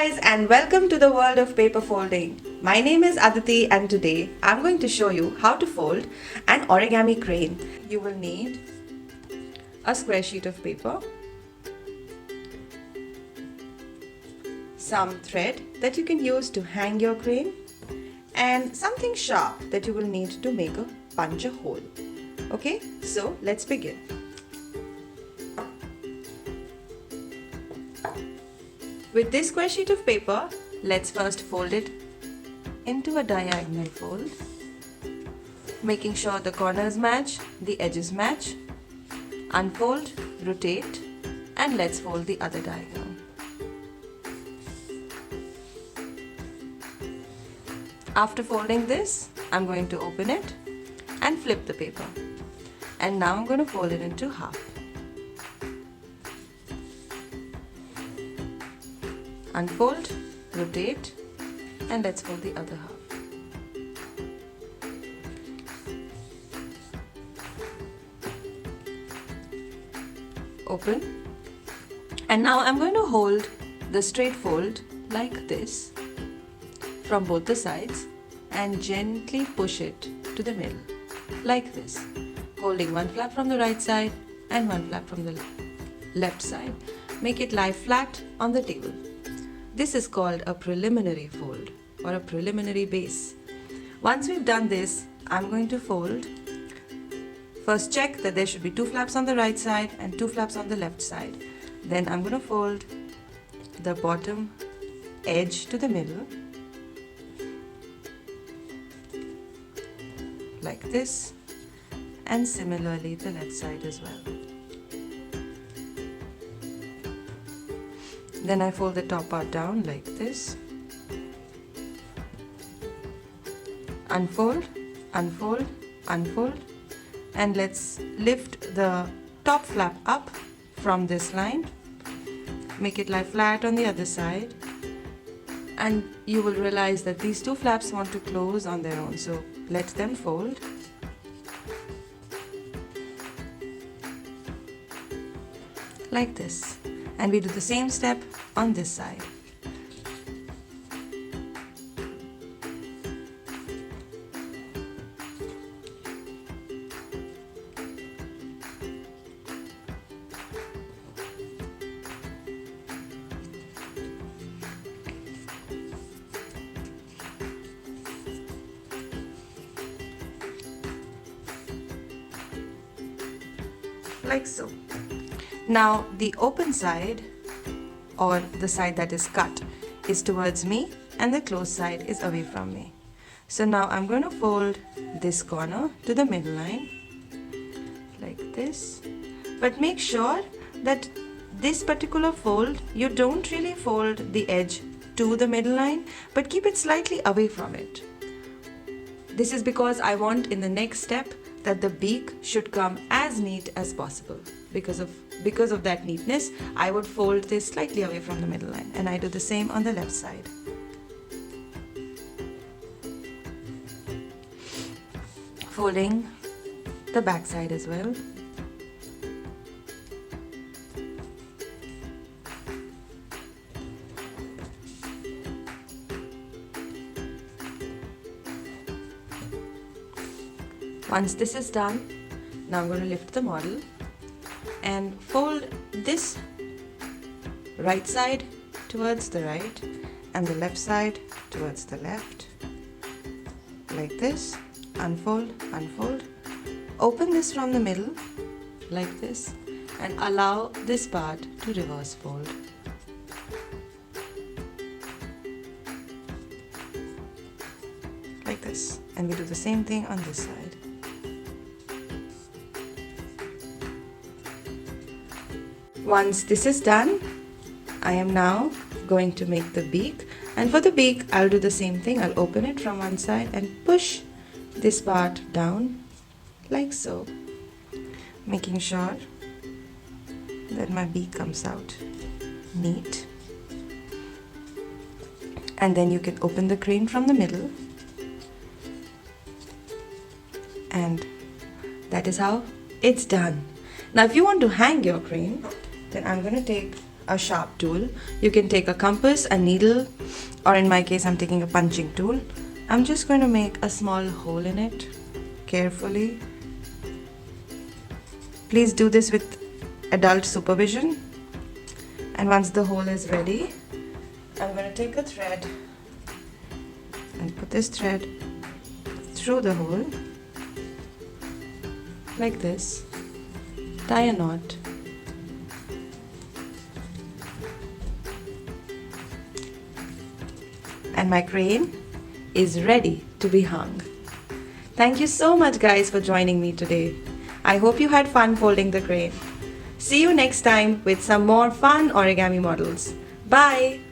guys, and welcome to the world of paper folding. My name is Aditi and today I'm going to show you how to fold an origami crane. You will need a square sheet of paper, some thread that you can use to hang your crane, and something sharp that you will need to make a punch a hole. Okay, so let's begin. With this square sheet of paper, let's first fold it into a diagonal fold, making sure the corners match, the edges match. Unfold, rotate, and let's fold the other diagonal. After folding this, I'm going to open it and flip the paper. And now I'm going to fold it into half. Unfold, rotate, and let's fold the other half. Open. And now I'm going to hold the straight fold like this from both the sides and gently push it to the middle like this, holding one flap from the right side and one flap from the left side. Make it lie flat on the table. This is called a preliminary fold or a preliminary base. Once we've done this, I'm going to fold. First check that there should be 2 flaps on the right side and 2 flaps on the left side. Then I'm going to fold the bottom edge to the middle like this, and similarly the left side as well. Then I fold the top part down like this. Unfold, unfold, unfold, and let's lift the top flap up from this line. Make it lie flat on the other side, and you will realize that these 2 flaps want to close on their own, so let them fold. Like this. And we do the same step on this side. Like so. Now the open side, or the side that is cut, is towards me and the closed side is away from me. So now I'm going to fold this corner to the middle line like this. But make sure that this particular fold, you don't really fold the edge to the middle line, but keep it slightly away from it. This is because I want in the next step that the beak should come as neat as possible. Because of that neatness, I would fold this slightly away from the middle line, and I do the same on the left side. Folding the back side as well. Once this is done, now I'm going to lift the model and fold this right side towards the right and the left side towards the left like this. Unfold, unfold, open this from the middle like this, and allow this part to reverse fold. Like this, and we do the same thing on this side. Once this is done, I am now going to make the beak, and for the beak I'll do the same thing. I'll open it from one side and push this part down like so, making sure that my beak comes out neat. And then you can open the crane from the middle, and that is how it's done. Now if you want to hang your crane, then I'm going to take a sharp tool. You can take a compass, a needle, or in my case I'm taking a punching tool. I'm just going to make a small hole in it carefully. Please do this with adult supervision. And once the hole is ready, I'm going to take a thread and put this thread through the hole like this. Tie a knot. And my crane is ready to be hung. Thank you so much guys for joining me today. I hope you had fun folding the crane. See you next time with some more fun origami models. Bye!